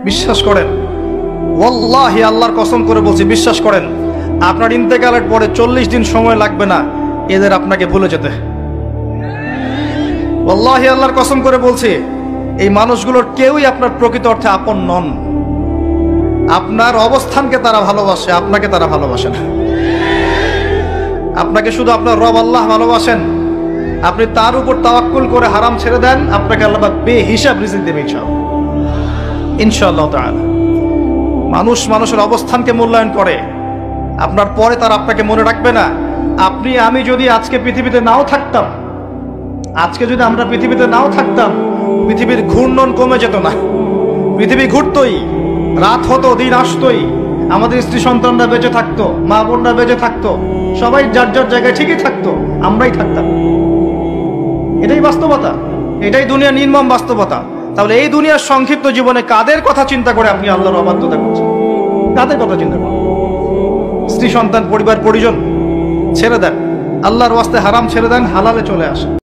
বিশ্বাস করেন, ওয়াল্লাহি আল্লাহর কসম করে বলছি, বিশ্বাস করেন, আপনার ইন্তেকালের পরে 40 দিন সময় লাগবে না এদের আপনাকে ভুলে যেতে। ওয়াল্লাহি আল্লাহর কসম করে বলছি, এই মানুষগুলোর কেউই আপনার প্রকৃত অর্থে আপন নন। আপনার অবস্থানকে তারা ভালোবাসে, আপনাকে তারা ভালোবাসে না। আপনাকে শুধু আপনার রব আল্লাহ ভালোবাসেন। আপনি তার উপর তাওয়াক্কুল করে হারাম ছেড়ে দেন, আপনাকে আল্লাহ বেহিসাব রিজিক দেবে ইনশাআল্লাহ তাআলা। মানুষ মানুষের অবস্থানকে মূল্যায়ন করে, আপনার পরে তারা আপনাকে মনে রাখবে না। আপনি আমি যদি আজকে পৃথিবীতে নাও থাকতাম, আজকে যদি আমরা পৃথিবীতে নাও থাকতাম, পৃথিবীর ঘূর্ণন কমে যেত না। পৃথিবী ঘুরতই, রাত হতো, দিন আসতোই, আমাদের স্ত্রী সন্তানরা বেঁচে থাকতো, মা বোনরা বেঁচে থাকতো, সবাই যার যার জায়গায় ঠিকই থাকতো, আমরাই থাকতাম। এটাই বাস্তবতা, এটাই দুনিয়ার নির্মম বাস্তবতা। তাহলে এই দুনিয়ার সংক্ষিপ্ত জীবনে কাদের কথা চিন্তা করে আপনি আল্লাহর অবাধ্যতা করছেন? কাদের কথা চিন্তা করেন? স্ত্রী সন্তান পরিবার পরিজন ছেড়ে দেন, আল্লাহর ওয়াস্তে হারাম ছেড়ে দেন, হালালে চলে আসেন।